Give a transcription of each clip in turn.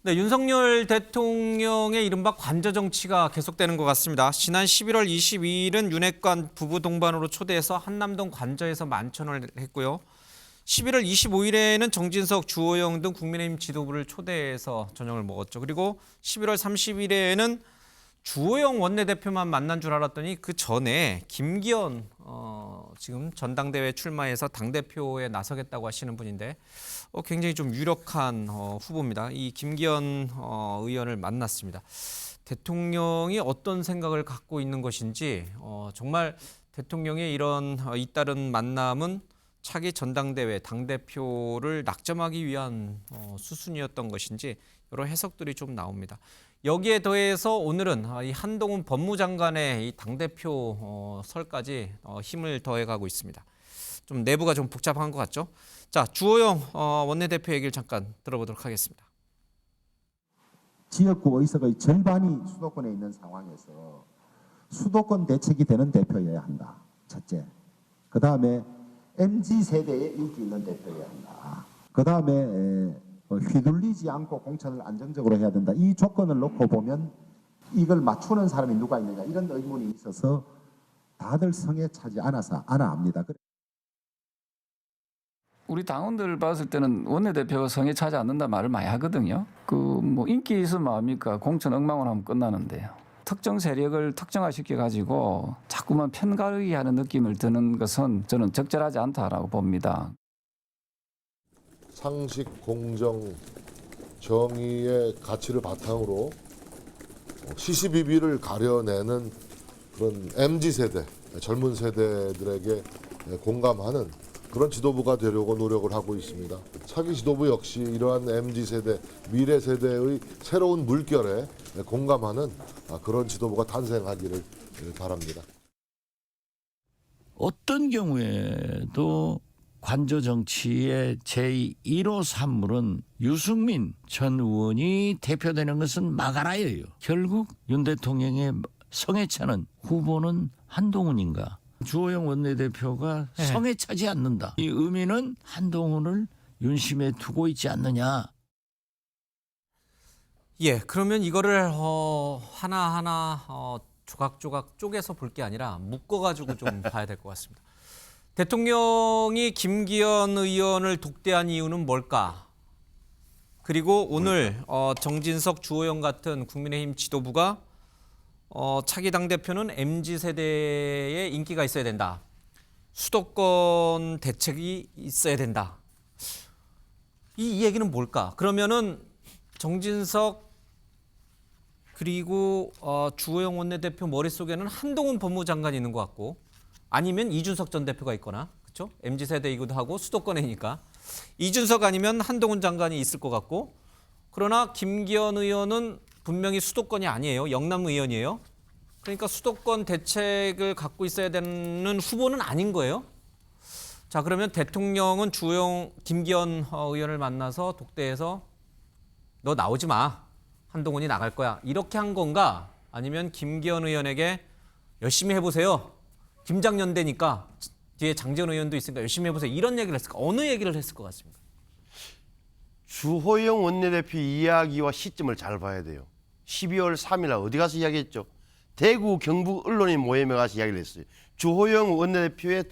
네, 윤석열 대통령의 이른바 관저 정치가 계속되는 것 같습니다. 지난 11월 22일은 윤핵관 부부 동반으로 초대해서 한남동 관저에서 만찬을 했고요. 11월 25일에는 정진석, 주호영 등 국민의힘 지도부를 초대해서 저녁을 먹었죠. 그리고 11월 30일에는 주호영 원내대표만 만난 줄 알았더니 그 전에 김기현 지금 전당대회 출마해서 당대표에 나서겠다고 하시는 분인데 굉장히 좀 유력한 후보입니다. 이 김기현 의원을 만났습니다. 대통령이 어떤 생각을 갖고 있는 것인지 정말 대통령의 이런 잇따른 만남은 차기 전당대회 당대표를 낙점하기 위한 수순이었던 것인지 여러 해석들이 좀 나옵니다. 여기에 더해서 오늘은 이 한동훈 법무장관의 이 당대표 설까지 힘을 더해가고 있습니다. 좀 내부가 좀 복잡한 것 같죠? 자, 주호영 원내대표 얘기를 잠깐 들어보도록 하겠습니다. 지역구 의석의 절반이 수도권에 있는 상황에서 수도권 대책이 되는 대표여야 한다. 첫째. 그 다음에 MZ세대에 인기 있는 대표여야 한다. 그 다음에 휘둘리지 않고 공천을 안정적으로 해야 된다. 이 조건을 놓고 보면 이걸 맞추는 사람이 누가 있느냐 이런 의문이 있어서 다들 성에 차지 않아 합니다. 우리 당원들 봤을 때는 원내대표가 성에 차지 않는다 말을 많이 하거든요. 뭐 인기 있으면 마음이니까 공천 엉망으로 하면 끝나는데요. 특정 세력을 특정화시켜 가지고 자꾸만 편가르기 하는 느낌을 드는 것은 저는 적절하지 않다라고 봅니다. 상식, 공정, 정의의 가치를 바탕으로 시시비비를 가려내는 그런 MZ세대, 젊은 세대들에게 공감하는 그런 지도부가 되려고 노력을 하고 있습니다. 차기 지도부 역시 이러한 MZ세대, 미래 세대의 새로운 물결에 공감하는 그런 지도부가 탄생하기를 바랍니다. 어떤 경우에도 관저 정치의 제1호 산물은 유승민 전 의원이 대표되는 것은 막아라예요. 결국 윤 대통령의 성에 차는 후보는 한동훈인가? 주호영 원내대표가 성에 차지 않는다. 이 의미는 한동훈을 윤심에 두고 있지 않느냐. 예, 그러면 이거를 하나하나 조각조각 쪼개서 볼 게 아니라 묶어가지고 좀 봐야 될 것 같습니다. 대통령이 김기현 의원을 독대한 이유는 뭘까? 그리고 오늘 정진석, 주호영 같은 국민의힘 지도부가 차기 당대표는 MZ세대에 인기가 있어야 된다. 수도권 대책이 있어야 된다. 이 얘기는 뭘까? 그러면은 정진석 그리고 주호영 원내대표 머릿속에는 한동훈 법무장관이 있는 것 같고 아니면 이준석 전 대표가 있거나 그렇죠? MZ세대이기도 하고 수도권이니까 이준석 아니면 한동훈 장관이 있을 것 같고 그러나 김기현 의원은 분명히 수도권이 아니에요. 영남 의원이에요. 그러니까 수도권 대책을 갖고 있어야 되는 후보는 아닌 거예요. 자, 그러면 대통령은 김기현 의원을 만나서 독대해서 너 나오지 마. 한동훈이 나갈 거야. 이렇게 한 건가? 아니면 김기현 의원에게 열심히 해보세요. 김장연대니까 뒤에 장재원 의원도 있으니까 열심히 해보세요. 이런 얘기를 했을까? 어느 얘기를 했을 것 같습니까? 주호영 원내대표 이야기와 시점을 잘 봐야 돼요. 12월 3일 날 어디 가서 이야기했죠? 대구 경북 언론인 모임에 가서 이야기를 했어요. 주호영 원내대표의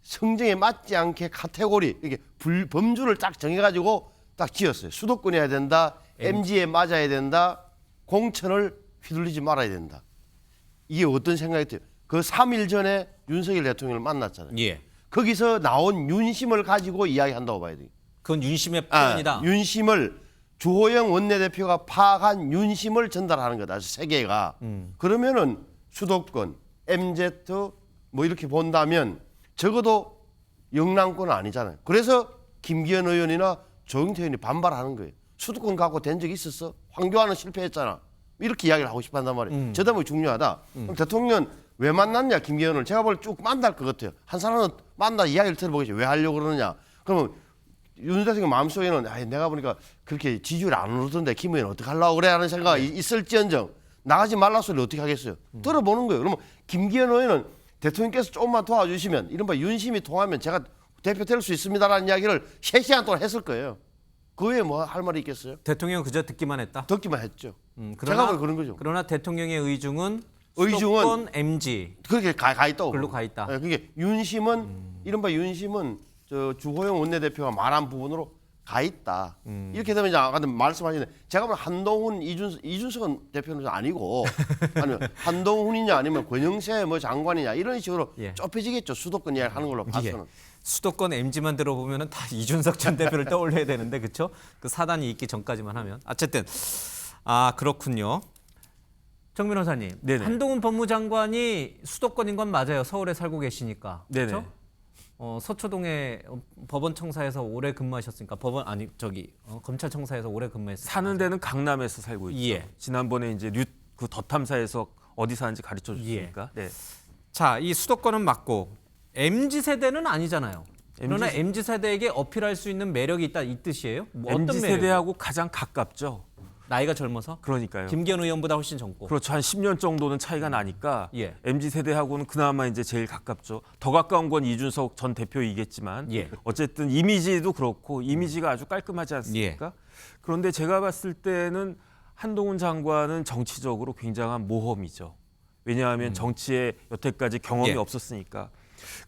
성정에 맞지 않게 카테고리, 이렇게 범주를 딱 정해가지고 딱 지었어요. 수도권이어야 된다, MZ에 맞아야 된다, 공천을 휘둘리지 말아야 된다. 이게 어떤 생각이 들어요? 그 3일 전에 윤석열 대통령을 만났잖아요. 예. 거기서 나온 윤심을 가지고 이야기한다고 봐야 돼요. 그건 윤심의 표현이다. 윤심을 주호영 원내대표가 파악한 윤심을 전달하는 거다. 세계가. 그러면은 수도권, MZ 뭐 이렇게 본다면 적어도 영남권은 아니잖아요. 그래서 김기현 의원이나 조영태 의원이 반발하는 거예요. 수도권 갖고 된 적이 있었어? 황교안은 실패했잖아. 이렇게 이야기를 하고 싶어 한단 말이에요. 저 대목이 중요하다. 그럼 대통령 왜 만났냐 김기현을 제가 볼 때 쭉 만날 것 같아요. 한 사람은 만나 이야기를 들어보겠죠. 왜 하려고 그러느냐. 그러면 윤 대통령 마음속에는 내가 보니까 그렇게 지지율이 안 오르던데 김 의원 어떻게 하려고 그래 하는 생각이 있을지언정 나가지 말라 소리를 어떻게 하겠어요. 들어보는 거예요. 그러면 김기현 의원은 대통령께서 조금만 도와주시면 이른바 윤심이 통하면 제가 대표 될 수 있습니다라는 이야기를 3시간 동안 했을 거예요. 그에 뭐 할 말이 있겠어요? 대통령 그저 듣기만 했다. 듣기만 했죠. 그러나, 제가 볼 그런 거죠. 그러나 대통령의 의중은 의중은 수도권 MG 그렇게 가 있다고. 글로 가 있다. 그게 윤심은 이른바 윤심은 저 주호영 원내대표가 말한 부분으로 가 있다. 이렇게 되면 이제 아까 말씀하시는 제가 보면 한동훈 이준석 대표는 아니고 아니면 한동훈이냐 아니면 권영세 뭐 장관이냐 이런 식으로 예. 좁혀지겠죠. 수도권 이야기를 하는 걸로 봐서는. 수도권 MG만 들어보면은 다 이준석 전 대표를 떠올려야 되는데 그렇죠? 그 사단이 있기 전까지만 하면 어쨌든 그렇군요. 정 변호사님, 네네. 한동훈 법무장관이 수도권인 건 맞아요. 서울에 살고 계시니까. 네네. 그렇죠? 서초동에 법원청사에서 오래 근무하셨으니까 검찰청사에서 오래 근무했어요. 사는 데는 강남에서 살고 있죠. 예. 지난번에 이제 그 덧탐사에서 어디 사는지 가르쳐 줬으니까. 네. 자, 이 수도권은 맞고 MZ 세대는 아니잖아요. 그러나 MZ 세대에게 어필할 수 있는 매력이 있다 이 뜻이에요? 뭐 어떤 MZ 매력? 세대하고 가장 가깝죠. 나이가 젊어서? 그러니까요. 김기현 의원보다 훨씬 젊고. 그렇죠. 한 10년 정도는 차이가 나니까 예. MZ 세대하고는 그나마 이제 제일 가깝죠. 더 가까운 건 이준석 전 대표이겠지만 예. 어쨌든 이미지도 그렇고 이미지가 아주 깔끔하지 않습니까? 그런데 제가 봤을 때는 한동훈 장관은 정치적으로 굉장한 모험이죠. 왜냐하면 정치에 여태까지 경험이 예. 없었으니까.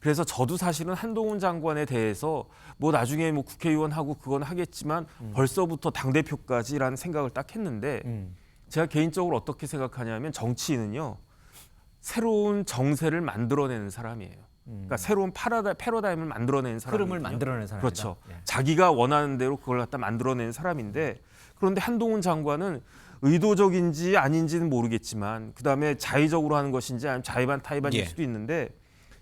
그래서 저도 사실은 한동훈 장관에 대해서 뭐 나중에 뭐 국회의원하고 그건 하겠지만 벌써부터 당대표까지라는 생각을 딱 했는데 제가 개인적으로 어떻게 생각하냐면 정치인은요. 새로운 정세를 만들어내는 사람이에요. 그러니까 새로운 패러다임을 만들어내는 사람. 흐름을 만들어내는 사람이다. 그렇죠. 예. 자기가 원하는 대로 그걸 갖다 만들어내는 사람인데 그런데 한동훈 장관은 의도적인지 아닌지는 모르겠지만 그다음에 자의적으로 하는 것인지 아니면 자의반 타의반일 예. 수도 있는데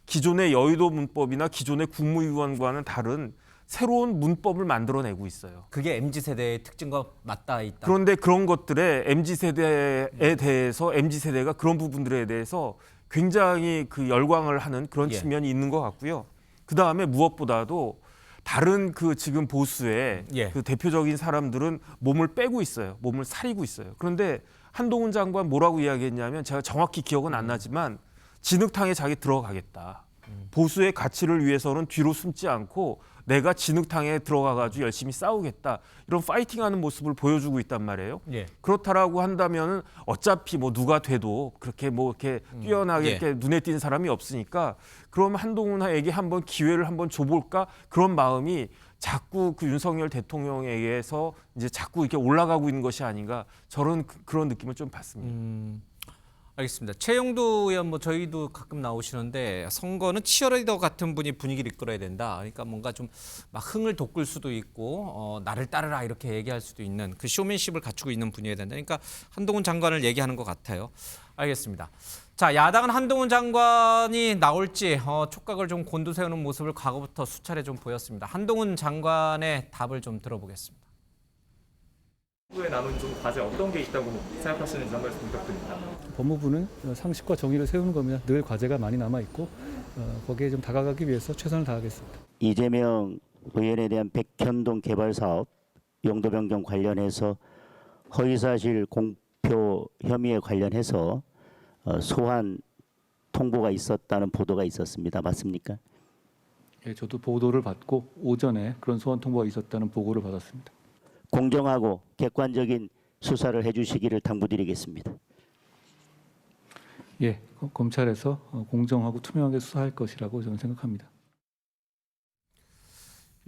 기존의 여의도 문법이나 기존의 국무위원과는 다른 새로운 문법을 만들어내고 있어요. 그게 MZ 세대의 특징과 맞닿아 있다. 그런데 그런 것들에 MZ세대에 대해서 MZ세대가 그런 부분들에 대해서 굉장히 그 열광을 하는 그런 예. 측면이 있는 것 같고요. 그다음에 무엇보다도 다른 그 지금 보수의 예. 그 대표적인 사람들은 몸을 빼고 있어요. 몸을 사리고 있어요. 그런데 한동훈 장관 뭐라고 이야기했냐면 제가 정확히 기억은 안 나지만 진흙탕에 자기 들어가겠다. 보수의 가치를 위해서는 뒤로 숨지 않고 내가 진흙탕에 들어가가지고 열심히 싸우겠다. 이런 파이팅하는 모습을 보여주고 있단 말이에요. 예. 그렇다라고 한다면은 어차피 뭐 누가 돼도 그렇게 뭐 이렇게 뛰어나게 예. 이렇게 눈에 띄는 사람이 없으니까 그럼 한동훈에게 한번 기회를 한번 줘볼까 그런 마음이 자꾸 그 윤석열 대통령에게서 이제 자꾸 이렇게 올라가고 있는 것이 아닌가 저는 그런 느낌을 좀 받습니다. 알겠습니다. 최영도 의원 뭐 저희도 가끔 나오시는데 선거는 치어리더 같은 분이 분위기를 이끌어야 된다. 그러니까 뭔가 좀 막 흥을 돋굴 수도 있고 나를 따르라 이렇게 얘기할 수도 있는 그 쇼맨십을 갖추고 있는 분이어야 된다. 그러니까 한동훈 장관을 얘기하는 것 같아요. 알겠습니다. 자, 야당은 한동훈 장관이 나올지 촉각을 좀 곤두세우는 모습을 과거부터 수차례 좀 보였습니다. 한동훈 장관의 답을 좀 들어보겠습니다. 후에 남은 좀 과제 어떤 게 있다고 생각하시는지 한 말씀 부탁드립니다. 법무부는 상식과 정의를 세우는 겁니다. 늘 과제가 많이 남아 있고 거기에 좀 다가가기 위해서 최선을 다하겠습니다. 이재명 의원에 대한 백현동 개발 사업 용도 변경 관련해서 허위사실 공표 혐의에 관련해서 소환 통보가 있었다는 보도가 있었습니다. 맞습니까? 예, 저도 보도를 받고 오전에 그런 소환 통보가 있었다는 보고를 받았습니다. 공정하고 객관적인 수사를 해주시기를 당부드리겠습니다. 예, 검찰에서 공정하고 투명하게 수사할 것이라고 저는 생각합니다.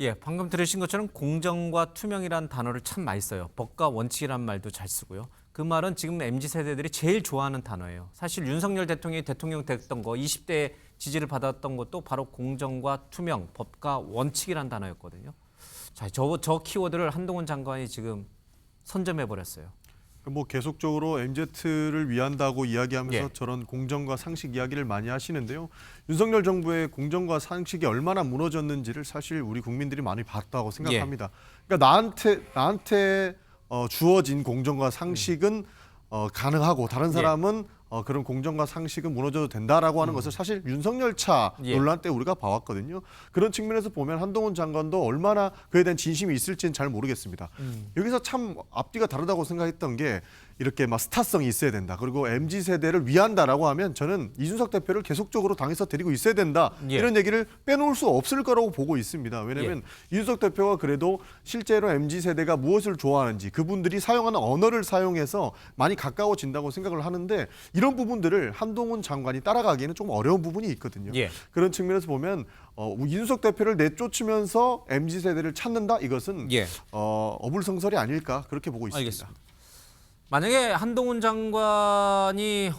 예, 방금 들으신 것처럼 공정과 투명이라는 단어를 참 많이 써요. 법과 원칙이라는 말도 잘 쓰고요. 그 말은 지금 MZ세대들이 제일 좋아하는 단어예요. 사실 윤석열 대통령이 대통령 됐던 거, 20대에 지지를 받았던 것도 바로 공정과 투명, 법과 원칙이라는 단어였거든요. 자, 저 키워드를 한동훈 장관이 지금 선점해버렸어요. 뭐 계속적으로 MZ를 위한다고 이야기하면서 예. 저런 공정과 상식 이야기를 많이 하시는데요. 윤석열 정부의 공정과 상식이 얼마나 무너졌는지를 사실 우리 국민들이 많이 봤다고 생각합니다. 그러니까 나한테 주어진 공정과 상식은 가능하고 다른 사람은 그런 공정과 상식은 무너져도 된다라고 하는 것을 사실 윤석열 차 예. 논란 때 우리가 봐왔거든요. 그런 측면에서 보면 한동훈 장관도 얼마나 그에 대한 진심이 있을지는 잘 모르겠습니다. 여기서 참 앞뒤가 다르다고 생각했던 게 이렇게 막 스타성이 있어야 된다. 그리고 MZ 세대를 위한다라고 하면 저는 이준석 대표를 계속적으로 당에서 데리고 있어야 된다. 예. 이런 얘기를 빼놓을 수 없을 거라고 보고 있습니다. 왜냐하면 이준석 대표가 그래도 실제로 MZ 세대가 무엇을 좋아하는지 그분들이 사용하는 언어를 사용해서 많이 가까워진다고 생각을 하는데 이런 부분들을 한동훈 장관이 따라가기에는 좀 어려운 부분이 있거든요. 예. 그런 측면에서 보면 이준석 대표를 내쫓으면서 MZ 세대를 찾는다 이것은 예. 어불성설이 아닐까 그렇게 보고 있습니다. 알겠습니다. 만약에 한동훈 장관이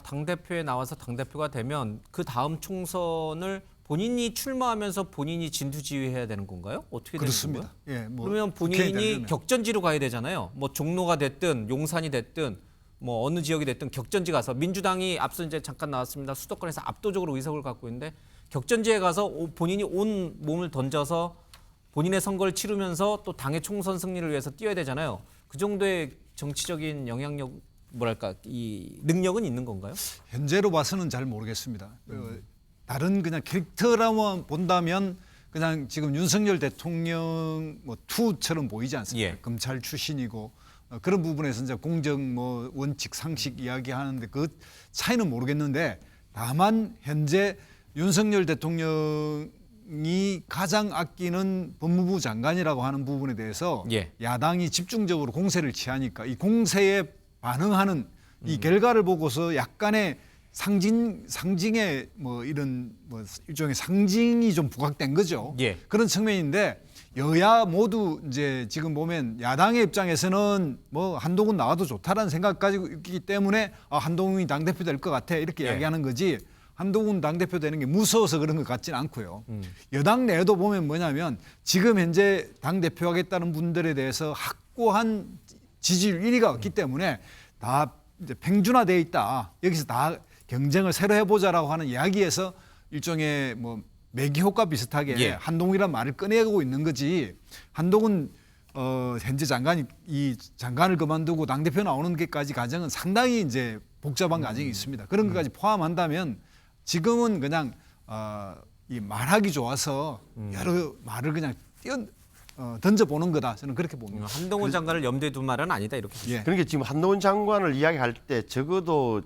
당대표에 나와서 당대표가 되면 그 다음 총선을 본인이 출마하면서 본인이 진두지휘해야 되는 건가요? 어떻게 되는 건가요? 그렇습니다. 예, 뭐 그러면 국회에 본인이 되려면. 격전지로 가야 되잖아요. 뭐 종로가 됐든 용산이 됐든 뭐 어느 지역이 됐든 격전지 가서 민주당이 앞서 이제 잠깐 나왔습니다. 수도권에서 압도적으로 의석을 갖고 있는데 격전지에 가서 본인이 온 몸을 던져서 본인의 선거를 치르면서 또 당의 총선 승리를 위해서 뛰어야 되잖아요. 그 정도의 정치적인 영향력 뭐랄까 이 능력은 있는 건가요? 현재로 봐서는 잘 모르겠습니다. 다른 그냥 캐릭터라만 본다면 그냥 지금 윤석열 대통령 뭐 투처럼 보이지 않습니까? 예. 검찰 출신이고 그런 부분에서 이제 공정 뭐 원칙 상식 이야기하는데 그 차이는 모르겠는데 다만 현재 윤석열 대통령이 가장 아끼는 법무부 장관이라고 하는 부분에 대해서 예. 야당이 집중적으로 공세를 취하니까 이 공세에 반응하는 이 결과를 보고서 약간의 상징의 뭐 이런 뭐 일종의 상징이 좀 부각된 거죠. 예. 그런 측면인데 여야 모두 이제 지금 보면 야당의 입장에서는 뭐 한동훈 나와도 좋다라는 생각 가지고 있기 때문에 한동훈이 당대표 될 것 같아 이렇게 예. 이야기하는 거지 한동훈 당대표 되는 게 무서워서 그런 것 같지는 않고요. 여당 내에도 보면 뭐냐면 지금 현재 당대표 하겠다는 분들에 대해서 확고한 지지율 1위가 없기 때문에 다 이제 평준화되어 있다. 여기서 다 경쟁을 새로 해보자라고 하는 이야기에서 일종의 뭐 매기 효과 비슷하게 예. 한동훈이란 말을 꺼내고 있는 거지. 한동훈 현재 장관이 이 장관을 그만두고 당대표 나오는 게까지 과정은 상당히 이제 복잡한 과정이 있습니다. 그런 것까지 포함한다면 지금은 그냥 이 말하기 좋아서 여러 말을 그냥 던져보는 거다. 저는 그렇게 봅니다. 한동훈 장관을 염두에 둔 말은 아니다 이렇게. 예. 그러니까 지금 한동훈 장관을 이야기할 때 적어도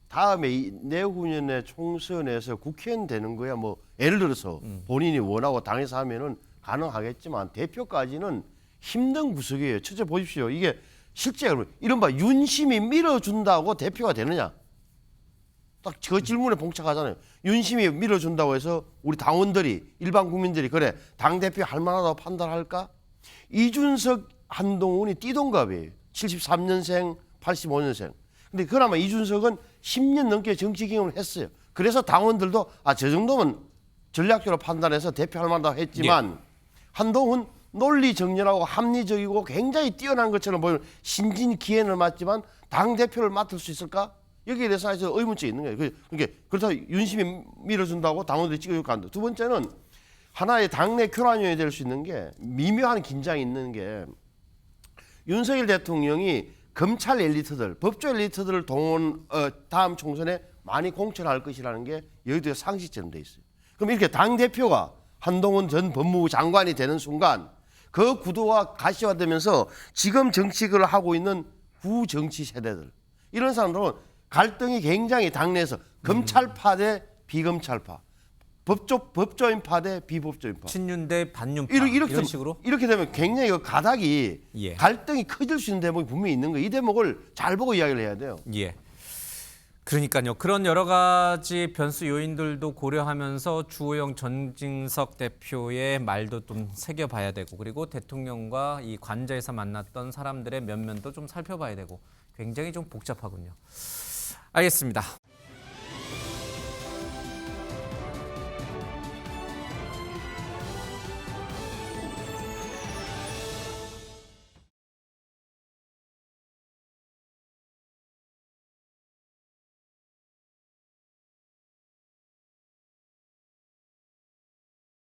다음에 내후년에 총선에서 국회의원 되는 거야 뭐 예를 들어서 본인이 원하고 당에서 하면은 가능하겠지만 대표까지는 힘든 구석이에요. 첫째 보십시오. 이게 실제 이른바 윤심이 밀어준다고 대표가 되느냐? 딱 그 질문에 봉착하잖아요. 윤심이 밀어준다고 해서 우리 당원들이 일반 국민들이 그래 당대표 할 만하다고 판단할까? 이준석 한동훈이 띠동갑이에요. 73년생 85년생. 근데 그나마 이준석은 10년 넘게 정치 경험을 했어요. 그래서 당원들도 저 정도면 전략적으로 판단해서 대표할 만하다고 했지만 한동훈 논리 정연하고 합리적이고 굉장히 뛰어난 것처럼 보이는 신진 기회를 맞지만 당대표를 맡을 수 있을까? 여기에 대해서 아주 의문점이 있는 거예요. 그러니까 그렇다고 윤심이 밀어준다고 당원들이 찍어줄 안 돼. 두 번째는 하나의 당내 교란형이 될 수 있는 게 미묘한 긴장이 있는 게 윤석열 대통령이 검찰 엘리트들, 법조 엘리트들을 다음 총선에 많이 공천할 것이라는 게 여의도의 상식처럼 돼 있어요. 그럼 이렇게 당대표가 한동훈 전 법무부 장관이 되는 순간 그 구도가 가시화되면서 지금 정치를 하고 있는 구정치 세대들 이런 사람들은 갈등이 굉장히 당내에서 검찰파 대 비검찰파, 법조인파 대 비법조인파, 친윤 대 반윤파 이런 식으로 이렇게 되면 굉장히 그 가닥이 예. 갈등이 커질 수 있는 대목이 분명히 있는 거예요. 이 대목을 잘 보고 이야기를 해야 돼요. 예. 그러니까요. 그런 여러 가지 변수 요인들도 고려하면서 주호영 전진석 대표의 말도 좀 새겨봐야 되고 그리고 대통령과 이 관저에서 만났던 사람들의 면면도 좀 살펴봐야 되고 굉장히 좀 복잡하군요. 알겠습니다.